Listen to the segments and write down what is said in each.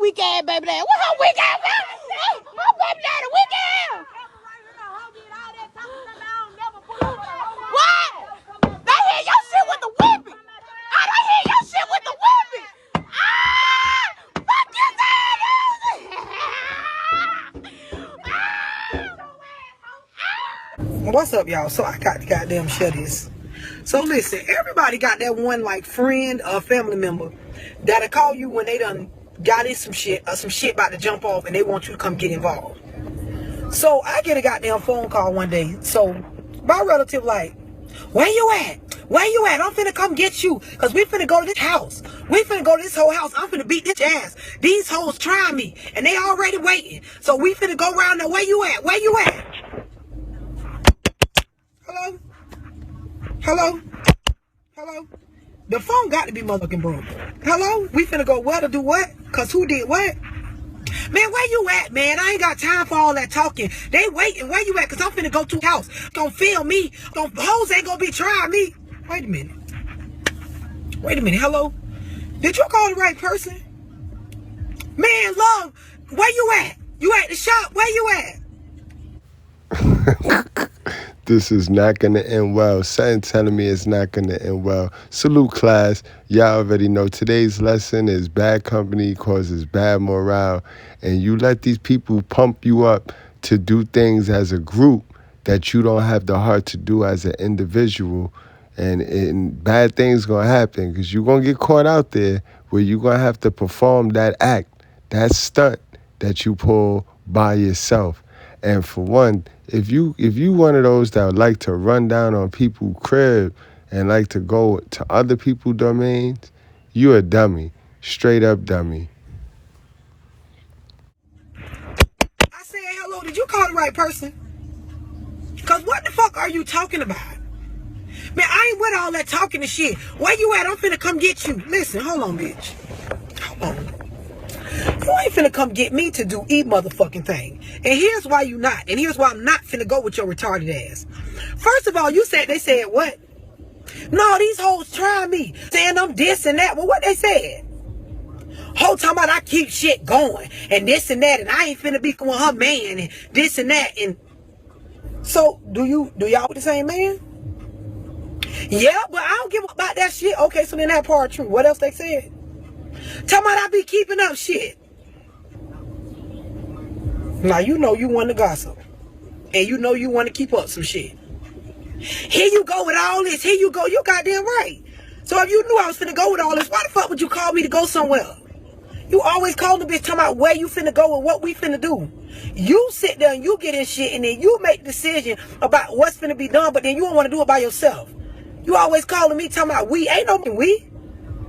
weak ass baby daddy. What her weak ass? Her baby daddy weak ass. What? They hear your shit with the whipping. I don't hear your shit with the whipping. Ah! Fuck your daddy! What's up, y'all? So I got to goddamn share this. So listen, everybody got that one like friend or family member that'll call you when they done got in some shit or some shit about to jump off and they want you to come get involved. So I get a goddamn phone call one day. So my relative like, where you at? Where you at? I'm finna come get you. Cause we finna go to this house. We finna go to this whole house. I'm finna beat this ass. These hoes trying me. And they already waiting. So we finna go around there. Where you at? Where you at? Hello? Hello? Hello? The phone got to be motherfucking broke. Hello? We finna go where to do what? Cause who did what? Man, where you at, man? I ain't got time for all that talking. They waiting. Where you at? Cause I'm finna go to the house. Gonna film me. Hoes ain't gonna be trying me. Wait a minute. Wait a minute. Hello? Did you call the right person? Man, love, where you at? You at the shop? Where you at? This is not going to end well. Something telling me it's not going to end well. Salute, class. Y'all already know today's lesson is bad company causes bad morale. And you let these people pump you up to do things as a group that you don't have the heart to do as an individual. And bad things going to happen because you're going to get caught out there where you're going to have to perform that act, that stunt that you pull by yourself. And for one, if you one of those that would like to run down on people's crib and like to go to other people's domains, you a dummy. Straight up dummy. I said, hello, did you call the right person? Because what the fuck are you talking about? Man, I ain't with all that talking and shit. Where you at? I'm finna come get you. Listen, hold on, bitch. Hold on. You ain't finna come get me to do e motherfucking thing. And here's why you not. And here's why I'm not finna go with your retarded ass. First of all, you said they said what? No, these hoes trying me. Saying I'm this and that. Well, what they said? Whole time about I keep shit going. And this and that. And I ain't finna be with her man. And this and that. And so, do y'all with the same man? Yeah, but I don't give a about that shit. Okay, so then that part true. What else they said? Talking about I be keeping up shit. Now you know you want to gossip. And you know you want to keep up some shit. Here you go with all this. Here you go. You goddamn right. So if you knew I was finna go with all this, why the fuck would you call me to go somewhere? You always call the bitch talking about where you finna go and what we finna do. You sit there and you get in shit and then you make the decision about what's finna be done, but then you don't want to do it by yourself. You always calling me talking about we. Ain't no we.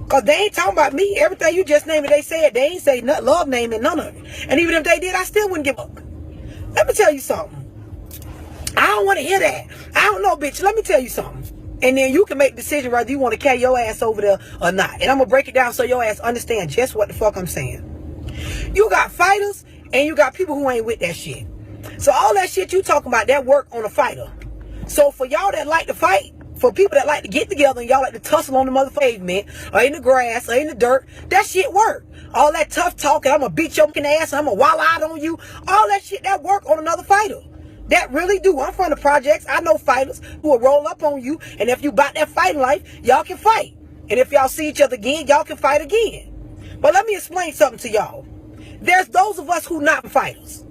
Because they ain't talking about me. Everything you just named it, they said. They ain't say nothing, love name and none of it. And even if they did, I still wouldn't give up. Let me tell you something. I don't want to hear that. I don't know, bitch. Let me tell you something. And then you can make the decision whether you want to carry your ass over there or not. And I'm going to break it down so your ass understand just what the fuck I'm saying. You got fighters and you got people who ain't with that shit. So all that shit you talking about, that work on a fighter. So for y'all that like to fight, for people that like to get together and y'all like to tussle on the motherfucking pavement or in the grass or in the dirt, that shit work. All that tough talking, I'm going to beat your fucking ass, I'm going to wall out on you. All that shit, that work on another fighter. That really do. I'm from the projects. I know fighters who will roll up on you. And if you bout that fighting life, y'all can fight. And if y'all see each other again, y'all can fight again. But let me explain something to y'all. There's those of us who not fighters.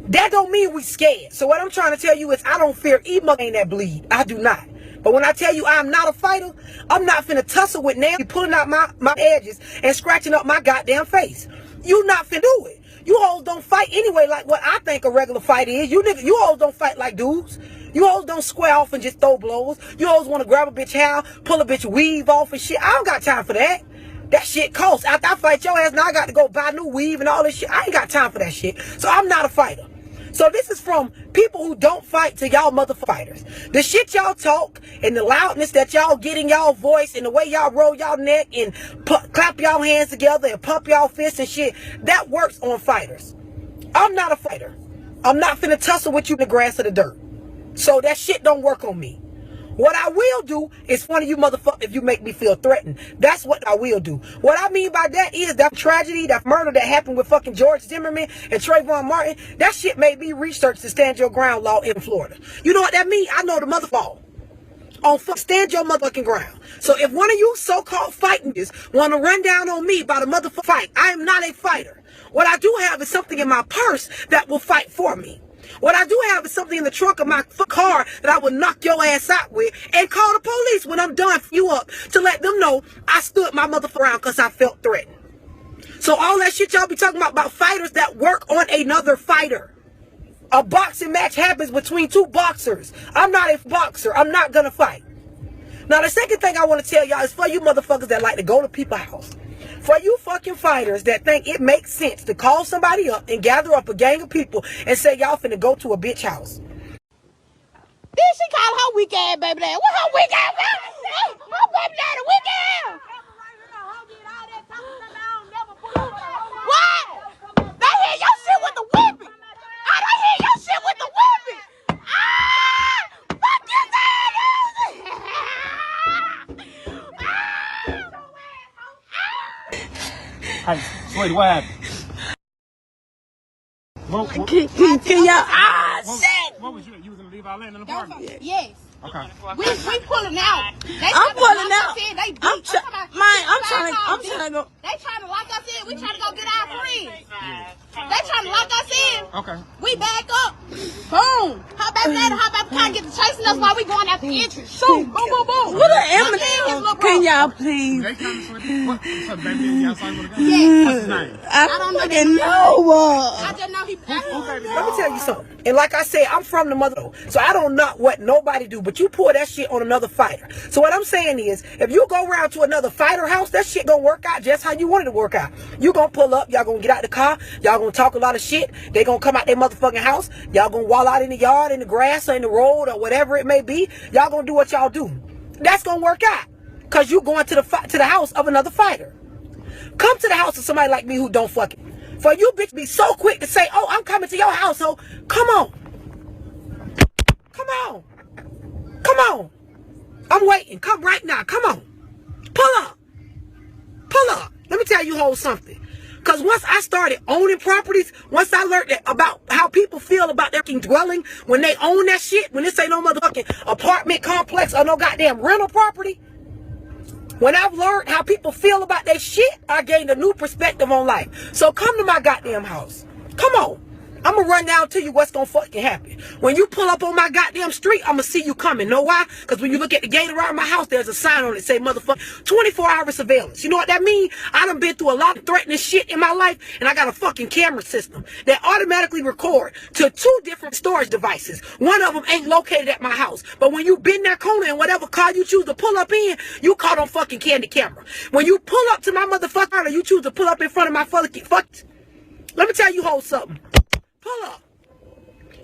That don't mean we scared. So what I'm trying to tell you is I don't fear either ain't that bleed. I do not. But when I tell you I'm not a fighter, I'm not finna tussle with nails, pulling out my edges and scratching up my goddamn face. You not finna do it. You hoes don't fight anyway like what I think a regular fight is. You hoes don't fight like dudes. You hoes don't square off and just throw blows. You hoes want to grab a bitch hair, pull a bitch weave off and shit. I don't got time for that. That shit costs. After I fight your ass, now I got to go buy new weave and all this shit. I ain't got time for that shit. So I'm not a fighter. So this is from people who don't fight to y'all motherfighters. The shit y'all talk and the loudness that y'all get in y'all voice and the way y'all roll y'all neck and clap y'all hands together and pump y'all fists and shit, that works on fighters. I'm not a fighter. I'm not finna tussle with you in the grass or the dirt. So that shit don't work on me. What I will do is one of you motherfuckers if you make me feel threatened. That's what I will do. What I mean by that is that tragedy, that murder that happened with fucking George Zimmerman and Trayvon Martin, that shit made me research the stand your ground law in Florida. You know what that means? I know the motherfucker. On stand your motherfucking ground. So if one of you so-called fightingers want to run down on me about a motherfucking fight, I am not a fighter. What I do have is something in my purse that will fight for me. What I do have is something in the trunk of my car that I will knock your ass out with and call the police when I'm done for you up to let them know I stood my motherfucker ground because I felt threatened. So all that shit y'all be talking about fighters that work on another fighter. A boxing match happens between two boxers. I'm not a boxer. I'm not gonna fight. Now the second thing I want to tell y'all is for you motherfuckers that like to go to people's house. For you fucking fighters that think it makes sense to call somebody up and gather up a gang of people and say y'all finna go to a bitch house. Then she called her weak ass baby daddy. What her weak ass? Her baby daddy weak ass. What? They hit your shit with the whipping. I done hit your shit with the whipping. Ah! Fuck you, Hey, sweetie, what happened? Can y'all? Shit! What was you? You was gonna leave our land in the apartment? Yes. Okay. We pulling out. I'm pulling out. They I'm trying to go. They trying to lock us in. We trying to go get our friends. They trying to lock us in. Okay. We back up. Boom. Her baby daddy, her baby can't get to chasing us while we going out the entrance. Shoot. Boom, boom, boom. What an eminence. Can y'all please? They come to sleep. What? So the baby outside with a gun? Yes. What's his name? I don't fucking know. I just know he. Let me tell you something. And like I said, I'm from the mother, so I don't know what nobody do, but you pour that shit on another fighter. So what I'm saying is, if you go around to another fighter house, that shit gonna work out just how you want it to work out. You gonna pull up, y'all gonna get out the car, y'all gonna talk a lot of shit, they gonna come out their motherfucking house, y'all gonna wall out in the yard, in the grass, or in the road, or whatever it may be, y'all gonna do what y'all do. That's gonna work out, cause you going to the house of another fighter. Come to the house of somebody like me who don't fucking. For you bitch be so quick to say, oh, I'm coming to your household. Come on. Come on. Come on. I'm waiting. Come right now. Come on. Pull up. Pull up. Let me tell you whole something. Because once I started owning properties, once I learned about how people feel about their dwelling, when they own that shit, when this ain't no motherfucking apartment complex or no goddamn rental property, when I've learned how people feel about their shit, I gained a new perspective on life. So come to my goddamn house. Come on. I'm going to run down to you what's going to fucking happen. When you pull up on my goddamn street, I'm going to see you coming. Know why? Because when you look at the gate around my house, there's a sign on it say, motherfucker, 24-hour surveillance. You know what that means? I done been through a lot of threatening shit in my life, and I got a fucking camera system that automatically record to 2 different storage devices. One of them ain't located at my house. But when you bend that corner and whatever car you choose to pull up in, you caught on fucking candy camera. When you pull up to my motherfucker, or you choose to pull up in front of my fucking let me tell you whole something. Pull up.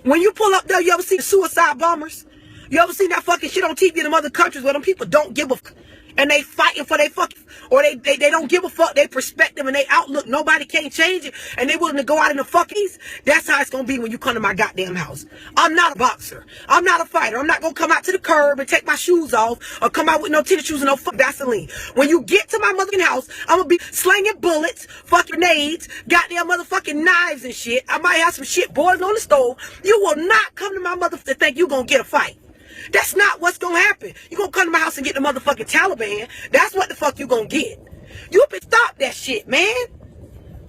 When you pull up there, you ever see the suicide bombers? You ever seen that fucking shit on TV in them other countries where them people don't give a fuck? And they fighting for their fucking, or they don't give a fuck, their perspective and their outlook. Nobody can't change it. And they willing to go out in the fuckies. That's how it's going to be when you come to my goddamn house. I'm not a boxer. I'm not a fighter. I'm not going to come out to the curb and take my shoes off or come out with no tennis shoes and no fuck Vaseline. When you get to my motherfucking house, I'm going to be slinging bullets, fucking grenades, goddamn motherfucking knives and shit. I might have some shit boiling on the stove. You will not come to my motherfucker to think you going to get a fight. That's not what's gonna happen. You gonna come to my house and get the motherfucking Taliban. That's what the fuck you gonna get. You can stop that shit, man.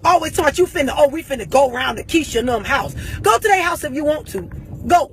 Always thought you finna, we finna go around to Keisha and them house. Go to their house if you want to. Go.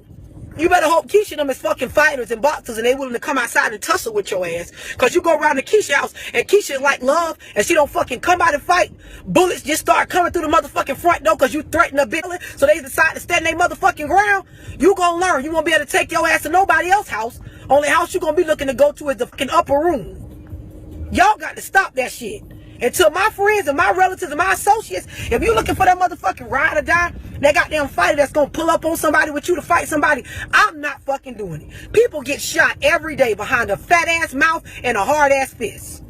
You better hope Keisha and them is fucking fighters and boxers and they willing to come outside and tussle with your ass. Cause you go around to Keisha's house and Keisha is like love and she don't fucking come out and fight. Bullets just start coming through the motherfucking front door cause you threaten a bitch. So they decide to stand their motherfucking ground. You gonna learn. You won't be able to take your ass to nobody else's house. Only house you gonna be looking to go to is the fucking upper room. Y'all got to stop that shit. Until my friends and my relatives and my associates, if you looking for that motherfucking ride or die, that goddamn fighter that's gonna pull up on somebody with you to fight somebody, I'm not fucking doing it. People get shot every day behind a fat ass mouth and a hard ass fist.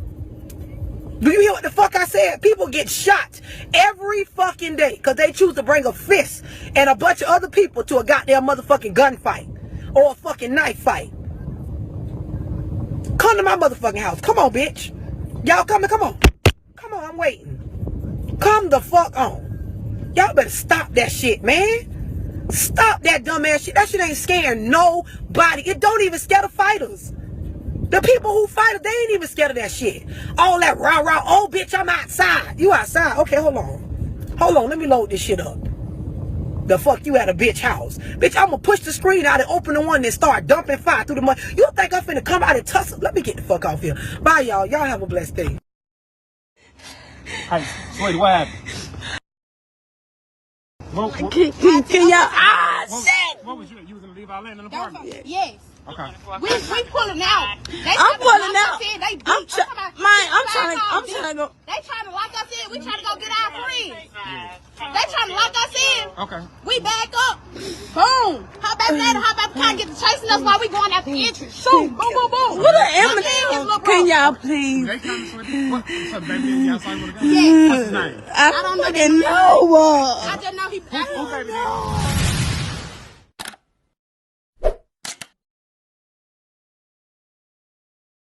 Do you hear what the fuck I said? People get shot every fucking day because they choose to bring a fist and a bunch of other people to a goddamn motherfucking gunfight or a fucking knife fight. Come to my motherfucking house. Come on, bitch. Y'all coming? Come on. Come on, I'm waiting. Come the fuck on. Y'all better stop that shit, man. Stop that dumb ass shit. That shit ain't scaring nobody. It don't even scare the fighters. The people who fight, they ain't even scared of that shit. All that rah-rah, oh, bitch, I'm outside. You outside? Okay, hold on. Hold on, let me load this shit up. The fuck you at a bitch house? Bitch, I'm gonna push the screen out and open the one and start dumping fire through the mud. You think I'm finna come out and tussle? Let me get the fuck off here. Bye, y'all. Y'all have a blessed day. Hey, sweetie, what happened? Can y'all? What was you? You was gonna leave our land in the apartment? Yes. Okay. We pulling out. I'm pulling out. I'm trying to go. They trying to lock us in. We trying to go get our friends. They trying to lock us in. Okay. We back up. Boom. Hop back there. Hop back behind. Get to chasing us while we going out the entrance. Shoot. Boom, boom, boom. What an image. Can y'all please? They come to Sweetie. What's up, baby? Outside with a gun? Yes. What's his name? I don't fucking know. I just know he. Who baby name?